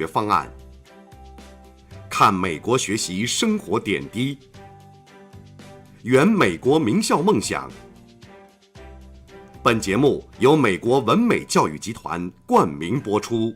学方案，看美国学习生活点滴，圆美国名校梦想。本节目由美国文美教育集团冠名播出。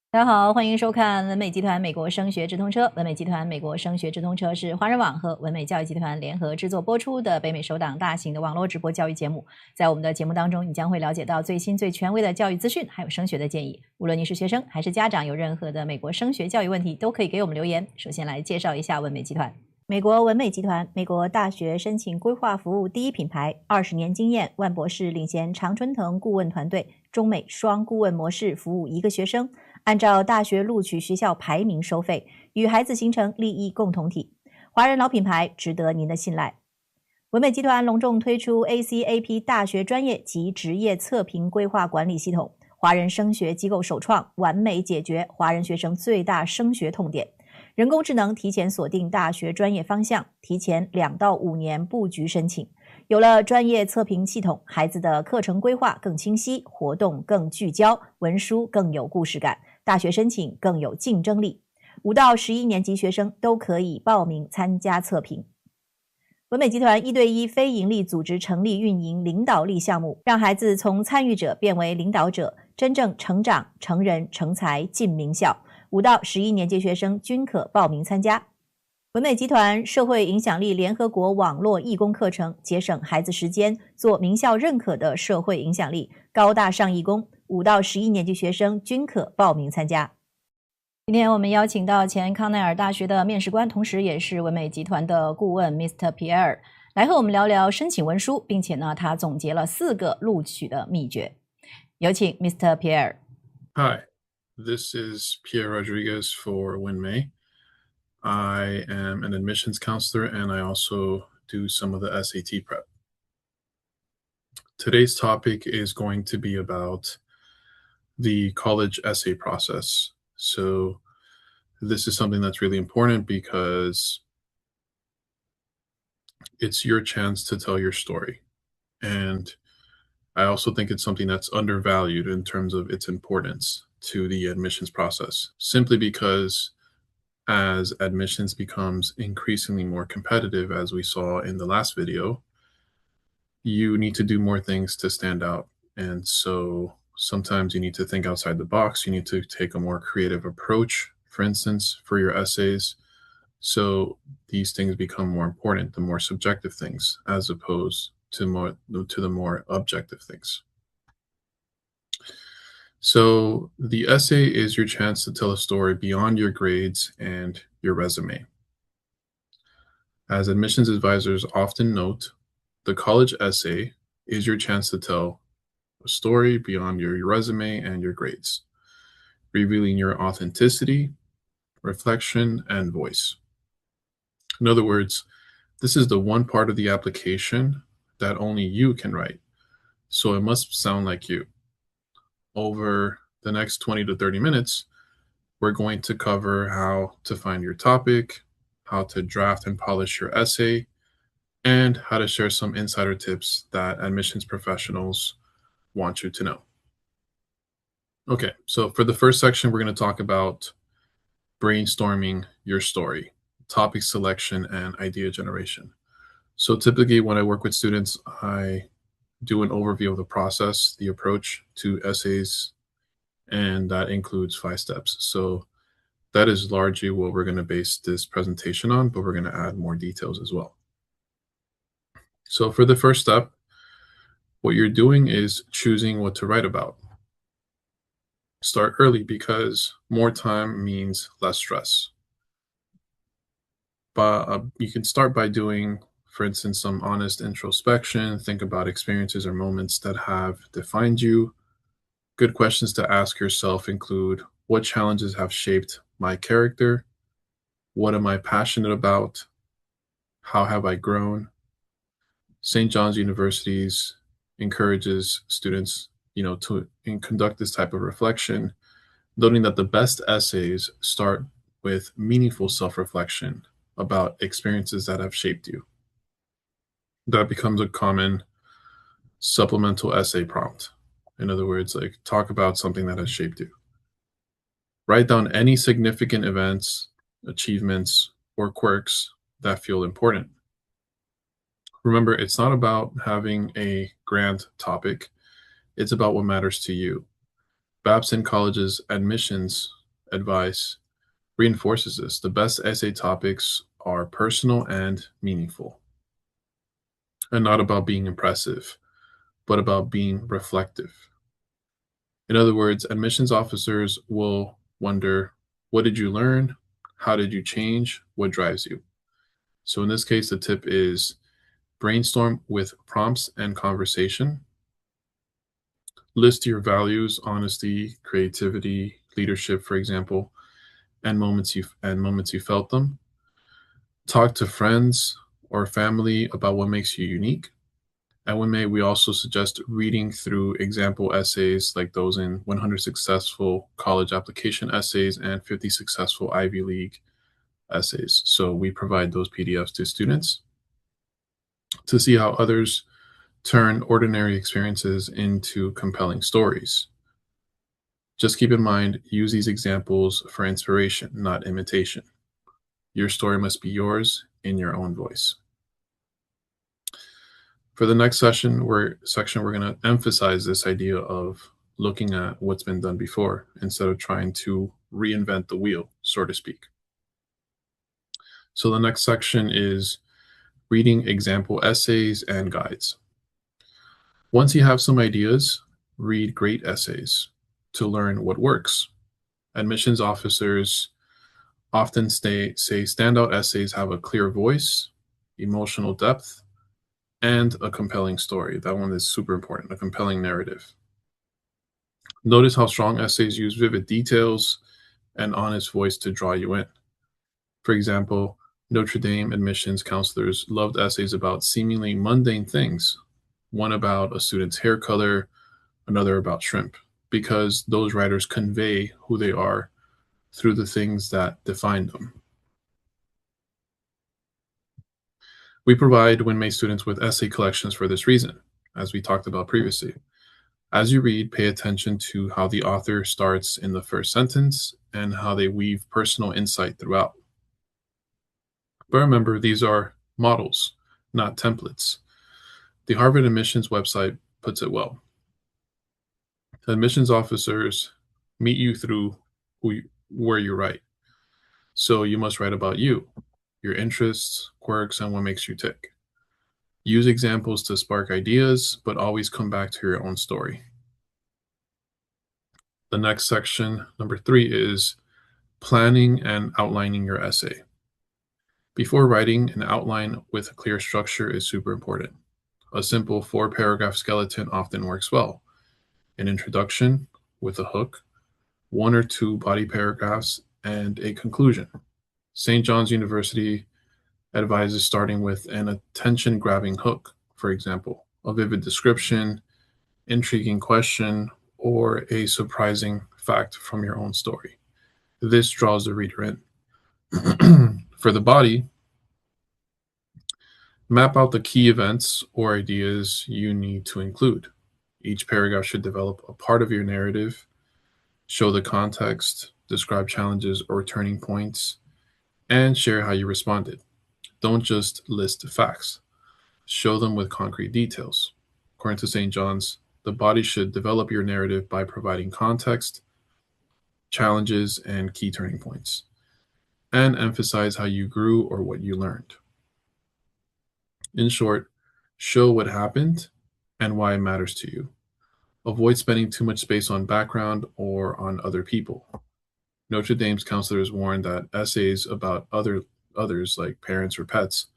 大家好，欢迎收看文美集团美国升学直通车。文美集团美国升学直通车是华人网和文美教育集团联合制作播出的北美首档大型的网络直播教育节目。在我们的节目当中，你将会了解到最新最权威的教育资讯，还有升学的建议。无论你是学生还是家长，有任何的美国升学教育问题，都可以给我们留言。首先来介绍一下文美集团。美国文美集团，美国大学申请规划服务第一品牌，20年经验，万博士领衔常春藤顾问团队，中美双顾问模式服务一个学生，按照大学录取学校排名收费，与孩子形成利益共同体。华人老品牌，值得您的信赖。文美集团隆重推出 ACAP 大学专业及职业测评规划管理系统，华人升学机构首创，完美解决华人学生最大升学痛点。人工智能提前锁定大学专业方向，提前2到5年布局申请。有了专业测评系统，孩子的课程规划更清晰，活动更聚焦，文书更有故事感，大学申请更有竞争力。5到11年级学生都可以报名参加测评。文美集团1对1非营利组织成立运营领导力项目，让孩子从参与者变为领导者，真正成长、成人、成才进名校。5到11年级学生均可报名参加。文美集团社会影响力联合国网络义工课程，节省孩子时间，做名校认可的社会影响力，高大上义工。5到11年级学生均可报名参加。今天我们邀请到前康奈尔大学的面试官，同时也是文美集团的顾问 Mr. Pierre 来和我们聊聊申请文书，并且呢，他总结了4个录取的秘诀。有请 Mr. Pierre。Hi.This is Pierre Rodriguez for WinMei. I am an admissions counselor and I also do some of the SAT prep. Today's topic is going to be about the college essay process. So this is something that's really important because it's your chance to tell your story. And I also think it's something that's undervalued in terms of its importance to the admissions process, simply because as admissions becomes increasingly more competitive, as we saw in the last video, you need to do more things to stand out. And so sometimes you need to think outside the box. You need to take a more creative approach, for instance, for your essays. So these things become more important, the more subjective things, as opposed to the more objective things. So the essay is your chance to tell a story beyond your grades and your resume. As admissions advisors often note, the college essay is your chance to tell a story beyond your resume and your grades, revealing your authenticity, reflection, and voice. In other words, this is the one part of the application that only you can write, so it must sound like you. Over the next 20 to 30 minutes, we're going to cover how to find your topic, how to draft and polish your essay, and how to share some insider tips that admissions professionals want you to know. Okay, so for the first section, we're going to talk about brainstorming your story, topic selection, and idea generation. So typically when I work with students, I do an overview of the process, the approach to essays, and that includes 5 steps. So that is largely what we're going to base this presentation on, but we're going to add more details as well. So for the first step, what you're doing is choosing what to write about. Start early because more time means less stress. But you can start by doing, for instance, some honest introspection. Think about experiences or moments that have defined you. Good questions to ask yourself include, what challenges have shaped my character? What am I passionate about? How have I grown? St. John's University's encourages students, to conduct this type of reflection, noting that the best essays start with meaningful self-reflection about experiences that have shaped you. That becomes a common supplemental essay prompt. In other words, like talk about something that has shaped you. Write down any significant events, achievements, or quirks that feel important. Remember, it's not about having a grand topic. It's about what matters to you. Babson College's admissions advice reinforces this. The best essay topics are personal and meaningful, and not about being impressive, but about being reflective. In other words, admissions officers will wonder, what did you learn? How did you change? What drives you? So in this case, the tip is brainstorm with prompts and conversation. List your values, honesty, creativity, leadership, for example, and moments you felt them. Talk to friends or family about what makes you unique. At we also suggest reading through example essays like those in 100 Successful College Application Essays and 50 Successful Ivy League Essays. So we provide those PDFs to students to see how others turn ordinary experiences into compelling stories. Just keep in mind, use these examples for inspiration, not imitation. Your story must be yours in your own voice. For the next section, we're going to emphasize this idea of looking at what's been done before instead of trying to reinvent the wheel, so to speak. So the next section is reading example essays and guides. Once you have some ideas, read great essays to learn what works. Admissions officers often say standout essays have a clear voice, emotional depth, and a compelling story. That one is super important, a compelling narrative. Notice how strong essays use vivid details and honest voice to draw you in. For example, Notre Dame admissions counselors loved essays about seemingly mundane things, one about a student's hair color, another about shrimp, because those writers convey who they are through the things that define them. We provide WinMay students with essay collections for this reason, as we talked about previously. As you read, pay attention to how the author starts in the first sentence and how they weave personal insight throughout. But remember, these are models, not templates. The Harvard admissions website puts it well. Admissions officers meet you through where you write. So you must write about you, your interests, quirks, and what makes you tick. Use examples to spark ideas, but always come back to your own story. The next section, number 3, is planning and outlining your essay. Before writing, an outline with a clear structure is super important. A simple 4-paragraph skeleton often works well. An introduction with a hook, 1 or 2 body paragraphs, and a conclusion. St. John's University advises starting with an attention-grabbing hook, for example, a vivid description, intriguing question, or a surprising fact from your own story. This draws the reader in. For the body, map out the key events or ideas you need to include. Each paragraph should develop a part of your narrative, show the context, describe challenges or turning points, and share how you responded. Don't just list facts. Show them with concrete details. According to St. John's, the body should develop your narrative by providing context, challenges, and key turning points, and emphasize how you grew or what you learned. In short, show what happened and why it matters to you. Avoid spending too much space on background or on other people. Notre Dame's counselors warn that essays about others like parents or pets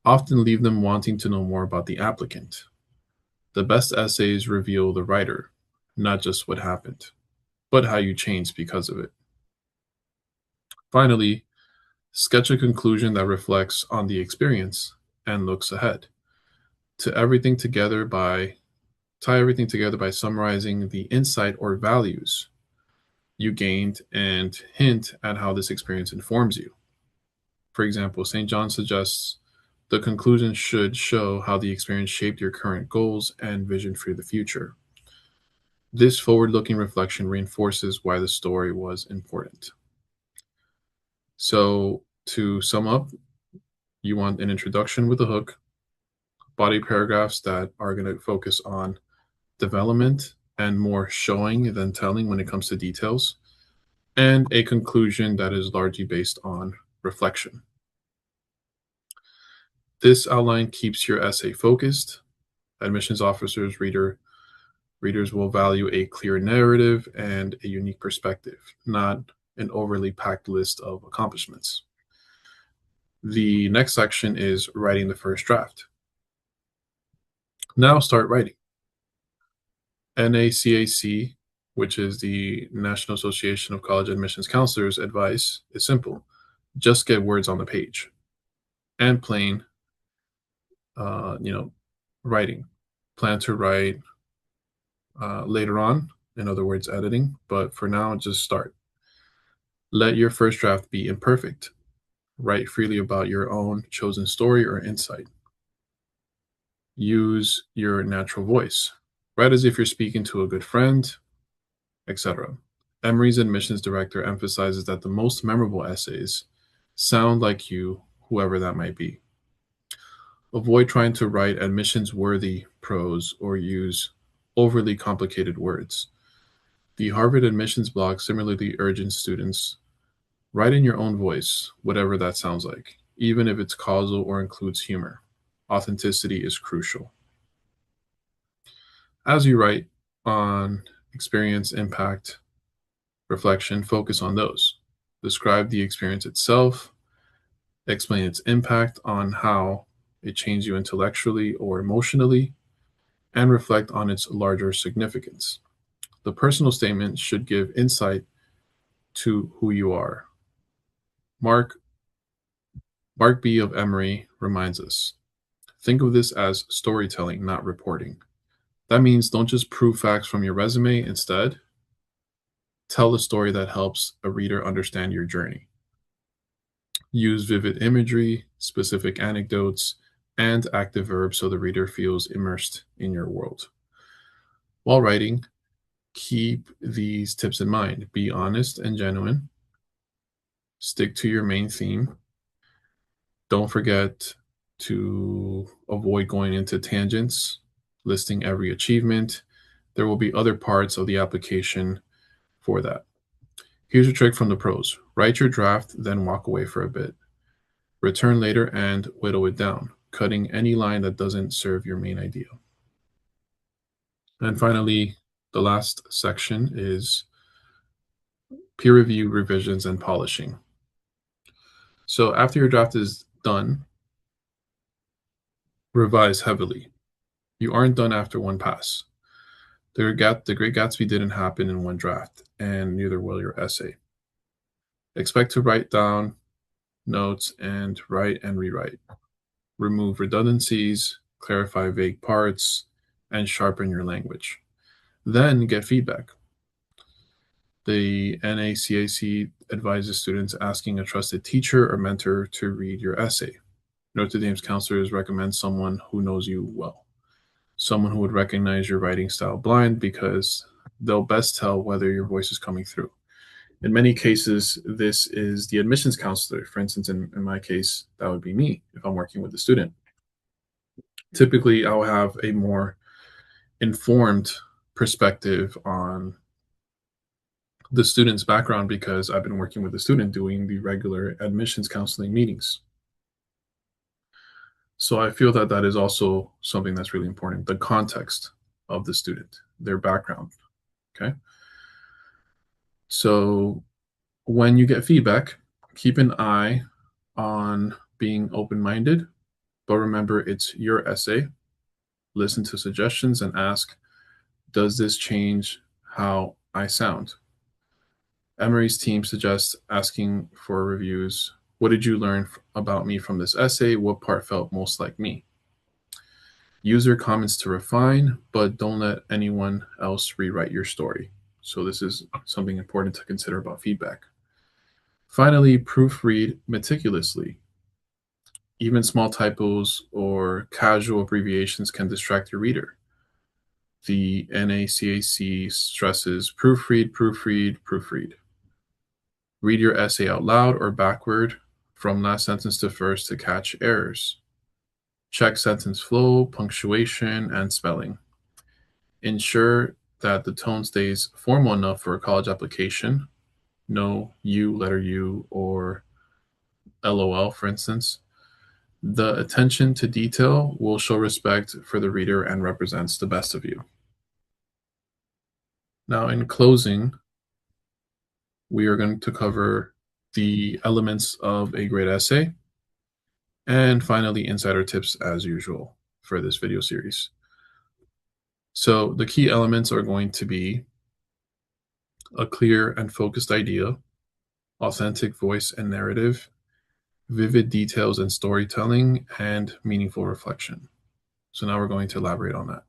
often leave them wanting to know more about the applicant. The best essays reveal the writer, not just what happened, but how you changed because of it. Finally, sketch a conclusion that reflects on the experience and looks ahead. Tie everything together by summarizing the insight or values you gained and hint at how this experience informs you. For example, St. John suggests the conclusion should show how the experience shaped your current goals and vision for the future. This forward-looking reflection reinforces why the story was important. So to sum up, you want an introduction with a hook, body paragraphs that are going to focus on development and more showing than telling when it comes to details, and a conclusion that is largely based on reflection. This outline keeps your essay focused. Admissions officers, readers will value a clear narrative and a unique perspective, not an overly packed list of accomplishments. The next section is writing the first draft. Now start writing. NACAC, which is the National Association of College Admissions Counselors, advice is simple. Just get words on the page. And plain, writing. Plan to write later on, in other words, editing, but for now, just start. Let your first draft be imperfect. Write freely about your own chosen story or insight. Use your natural voice. Write as if you're speaking to a good friend, etc. Emory's admissions director emphasizes that the most memorable essays sound like you, whoever that might be. Avoid trying to write admissions-worthy prose or use overly complicated words. The Harvard admissions blog similarly urges students, write in your own voice, whatever that sounds like, even if it's causal or includes humor. Authenticity is crucial. As you write on experience, impact, reflection, focus on those. Describe the experience itself, explain its impact on how it changed you intellectually or emotionally, and reflect on its larger significance. The personal statement should give insight to who you are. Mark B. of Emory reminds us, think of this as storytelling, not reporting. That means don't just prove facts from your resume. Instead, tell a story that helps a reader understand your journey. Use vivid imagery, specific anecdotes, and active verbs so the reader feels immersed in your world. While writing, keep these tips in mind. Be honest and genuine. Stick to your main theme. Don't forget to avoid going into tangents, listing every achievement. There will be other parts of the application for that. Here's a trick from the pros. Write your draft, then walk away for a bit. Return later and whittle it down, cutting any line that doesn't serve your main idea. And finally, the last section is peer review, revisions, and polishing. So after your draft is done, revise heavily. You aren't done after one pass. The Great Gatsby didn't happen in one draft, and neither will your essay. Expect to write down notes and write and rewrite. Remove redundancies, clarify vague parts, and sharpen your language. Then get feedback. The NACAC advises students asking a trusted teacher or mentor to read your essay. Notre Dame's counselors recommend someone who knows you well, someone who would recognize your writing style blind because they'll best tell whether your voice is coming through. In many cases, this is the admissions counselor. For instance, in my case, that would be me if I'm working with a student. Typically, I'll have a more informed perspective on the student's background because I've been working with the student doing the regular admissions counseling meetings. So I feel that that is also something that's really important, the context of the student, their background, okay? So when you get feedback, keep an eye on being open-minded, but remember it's your essay. Listen to suggestions and ask, does this change how I sound? Emory's team suggests asking for reviews. What did you learn about me from this essay? What part felt most like me? Use their comments to refine, but don't let anyone else rewrite your story. So this is something important to consider about feedback. Finally, proofread meticulously. Even small typos or casual abbreviations can distract your reader. The NACAC stresses proofread, proofread, proofread. Read your essay out loud or backward from last sentence to first to catch errors. Check sentence flow, punctuation, and spelling. Ensure that the tone stays formal enough for a college application. No U, letter U, or LOL, for instance. The attention to detail will show respect for the reader and represents the best of you. Now, in closing, we are going to cover the elements of a great essay, and finally, insider tips as usual for this video series. So the key elements are going to be a clear and focused idea, authentic voice and narrative, vivid details and storytelling, and meaningful reflection. So now we're going to elaborate on that.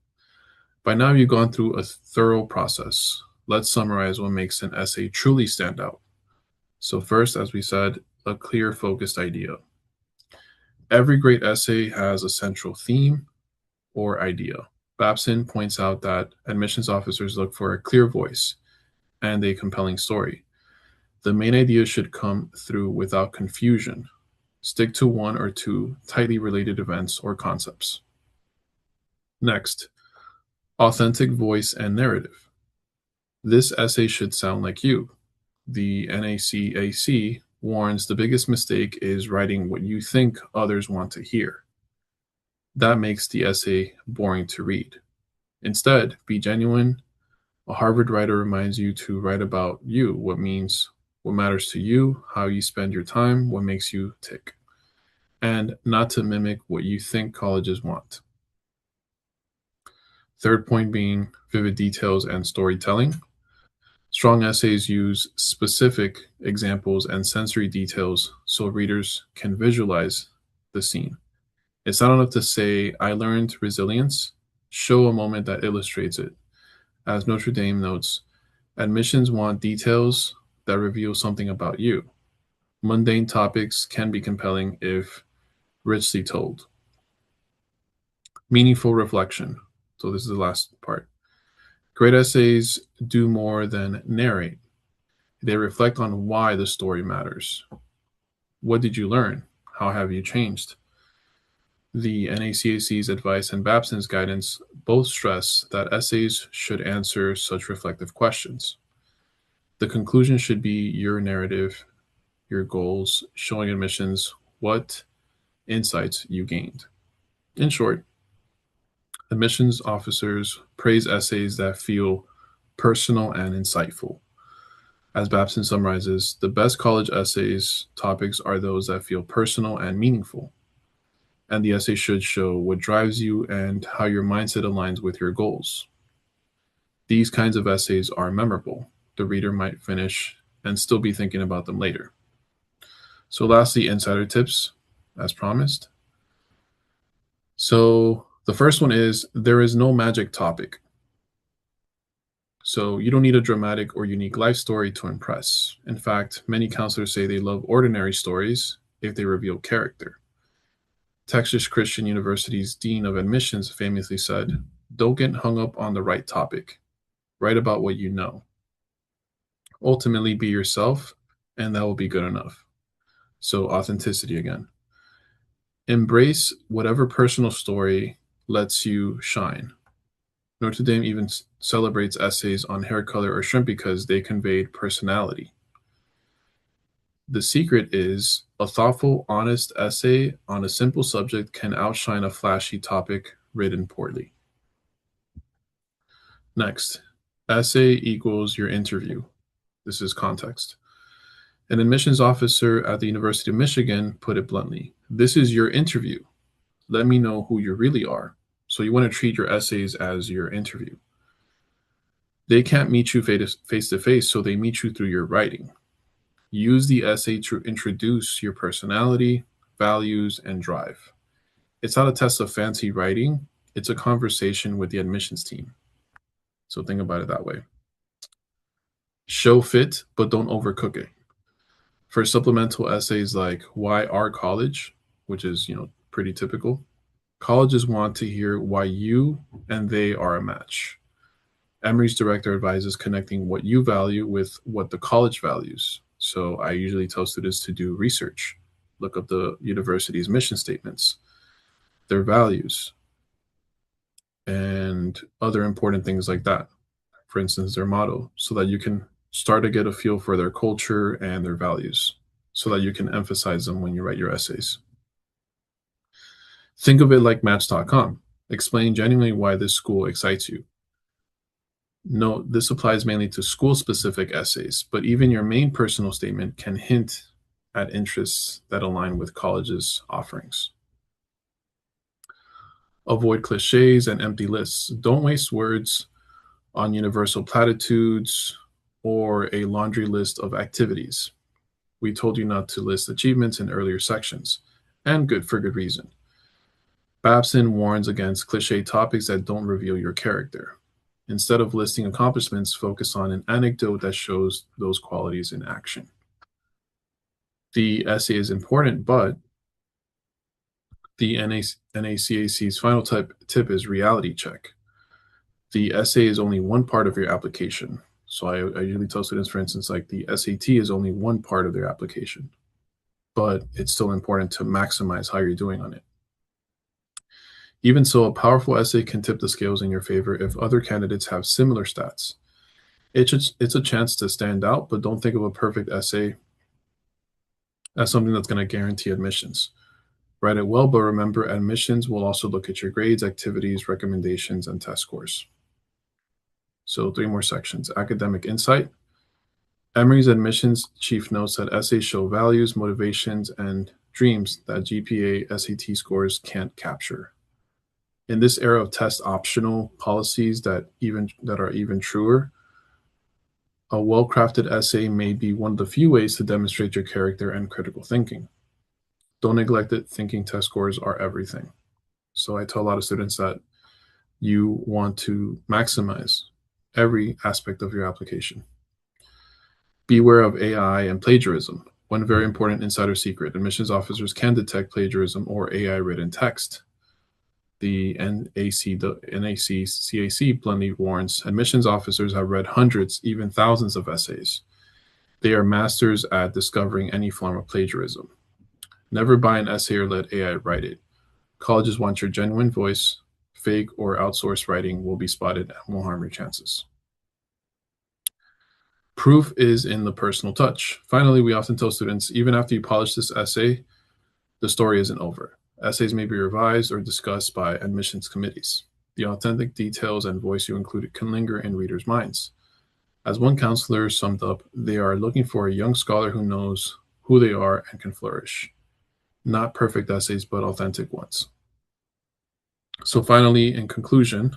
By now, you've gone through a thorough process. Let's summarize what makes an essay truly stand out. So first, as we said, a clear, focused idea. Every great essay has a central theme or idea. Babson points out that admissions officers look for a clear voice and a compelling story. The main idea should come through without confusion. Stick to one or two tightly related events or concepts. Next, authentic voice and narrative. This essay should sound like you. The NACAC warns the biggest mistake is writing what you think others want to hear. That makes the essay boring to read. Instead, be genuine. A Harvard writer reminds you to write about you, what matters to you, how you spend your time, what makes you tick, and not to mimic what you think colleges want. Third point being vivid details and storytelling. Strong essays use specific examples and sensory details so readers can visualize the scene. It's not enough to say, I learned resilience. Show a moment that illustrates it. As Notre Dame notes, admissions want details that reveal something about you. Mundane topics can be compelling if richly told. Meaningful reflection. So this is the last part. Great essays do more than narrate. They reflect on why the story matters. What did you learn? How have you changed? The NACAC's advice and Babson's guidance both stress that essays should answer such reflective questions. The conclusion should be your narrative, your goals, showing admissions what insights you gained. In short, admissions officers praise essays that feel personal and insightful. As Babson summarizes, the best college essays topics are those that feel personal and meaningful. And the essay should show what drives you and how your mindset aligns with your goals. These kinds of essays are memorable. The reader might finish and still be thinking about them later. So lastly, insider tips, as promised. So the first one is, there is no magic topic. So you don't need a dramatic or unique life story to impress. In fact, many counselors say they love ordinary stories if they reveal character. Texas Christian University's Dean of Admissions famously said, don't get hung up on the right topic. Write about what you know. Ultimately, be yourself, and that will be good enough. So authenticity again. Embrace whatever personal story lets you shine. Notre Dame even celebrates essays on hair color or shrimp because they conveyed personality. The secret is a thoughtful, honest essay on a simple subject can outshine a flashy topic written poorly. Next, essay equals your interview. This is context. An admissions officer at the University of Michigan put it bluntly, this is your interview. Let me know who you really are. So you want to treat your essays as your interview. They can't meet you face to face, so they meet you through your writing. Use the essay to introduce your personality, values, and drive. It's not a test of fancy writing. It's a conversation with the admissions team. So think about it that way. Show fit, but don't overcook it. For supplemental essays like why our college, which is, pretty typical, colleges want to hear why you and they are a match. Emory's director advises connecting what you value with what the college values. So I usually tell students to do research, look up the university's mission statements, their values, and other important things like that. For instance, their motto, so that you can start to get a feel for their culture and their values, so that you can emphasize them when you write your essays. Think of it like Match.com. Explain genuinely why this school excites you. Note, this applies mainly to school-specific essays, but even your main personal statement can hint at interests that align with college's offerings. Avoid cliches and empty lists. Don't waste words on universal platitudes or a laundry list of activities. We told you not to list achievements in earlier sections, and for good reason. Babson warns against cliche topics that don't reveal your character. Instead of listing accomplishments, focus on an anecdote that shows those qualities in action. The essay is important, but the NACAC's final tip is reality check. The essay is only one part of your application. So I usually tell students, for instance, like the SAT is only one part of their application, but it's still important to maximize how you're doing on it. Even so, a powerful essay can tip the scales in your favor if other candidates have similar stats. It's a chance to stand out, but don't think of a perfect essay as something that's going to guarantee admissions. Write it well, but remember, admissions will also look at your grades, activities, recommendations, and test scores. So 3 more sections. Academic insight. Emory's admissions chief notes that essays show values, motivations, and dreams that GPA SAT scores can't capture. In this era of test optional policies that are even truer, a well-crafted essay may be one of the few ways to demonstrate your character and critical thinking. Don't neglect it. Thinking test scores are everything. So I tell a lot of students that you want to maximize every aspect of your application. Beware of AI and plagiarism. One very important insider secret: admissions officers can detect plagiarism or AI written text. The NACAC bluntly warns admissions officers have read hundreds, even thousands of essays. They are masters at discovering any form of plagiarism. Never buy an essay or let AI write it. Colleges want your genuine voice. Fake or outsourced writing will be spotted and won't harm your chances. Proof is in the personal touch. Finally, we often tell students, even after you polish this essay, the story isn't over. Essays may be revised or discussed by admissions committees. The authentic details and voice you included can linger in readers' minds. As one counselor summed up, they are looking for a young scholar who knows who they are and can flourish. Not perfect essays, but authentic ones. So finally, in conclusion,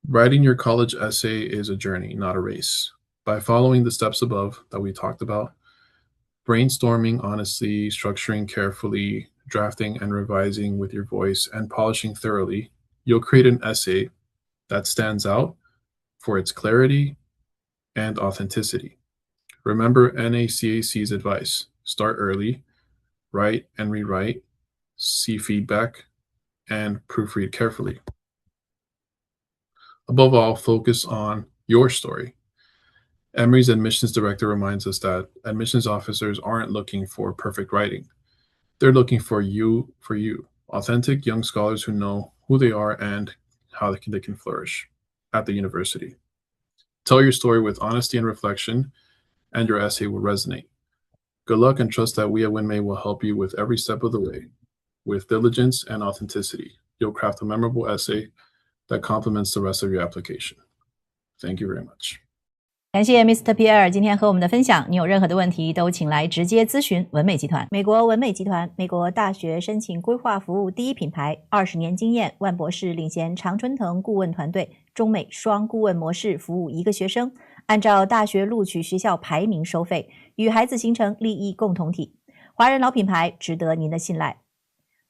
writing your college essay is a journey, not a race. By following the steps above that we talked about, brainstorming honestly, structuring carefully, drafting and revising with your voice, and polishing thoroughly, you'll create an essay that stands out for its clarity and authenticity. Remember NACAC's advice: start early, write and rewrite, see feedback, and proofread carefully. Above all, focus on your story. Emory's admissions director reminds us that admissions officers aren't looking for perfect writing. They're looking for you, authentic young scholars who know who they are and how they can flourish at the university. Tell your story with honesty and reflection, and your essay will resonate. Good luck, and trust that we at WinMay will help you with every step of the way. With diligence and authenticity, you'll craft a memorable essay that complements the rest of your application. Thank you very much. 感谢 Mr. Pierre 今天和我们的分享。你有任何的问题都请来直接咨询文美集团。美国文美集团，美国大学申请规划服务第一品牌，20年经验，万博士领衔常春藤顾问团队，中美双顾问模式服务1个学生，按照大学录取学校排名收费，与孩子形成利益共同体。华人老品牌，值得您的信赖。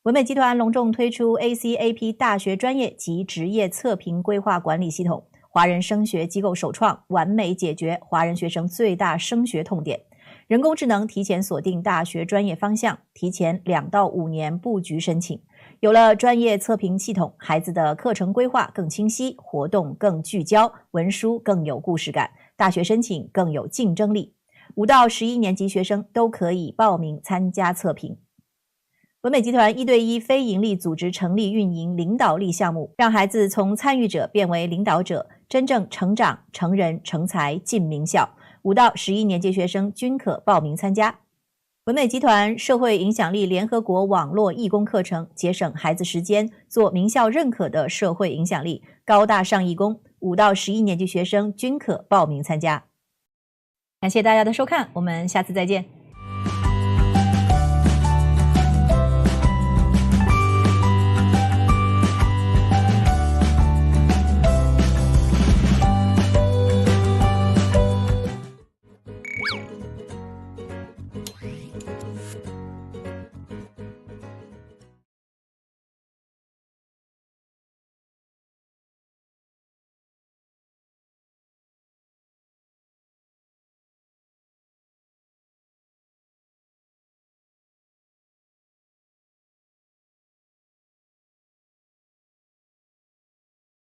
文美集团隆重推出 ACAP 大学专业及职业测评规划管理系统，华人升学机构首创，完美解决华人学生最大升学痛点。人工智能提前锁定大学专业方向，提前2到5年布局申请，有了专业测评系统，孩子的课程规划更清晰，活动更聚焦，文书更有故事感，大学申请更有竞争力。5到11年级学生都可以报名参加测评。文美集团1对1非营利组织成立运营领导力项目，让孩子从参与者变为领导者，真正成长、成人、成才进名校。5到11年级学生均可报名参加。文美集团社会影响力联合国网络义工课程，节省孩子时间，做名校认可的社会影响力，高大上义工。5到11年级学生均可报名参加。感谢大家的收看，我们下次再见。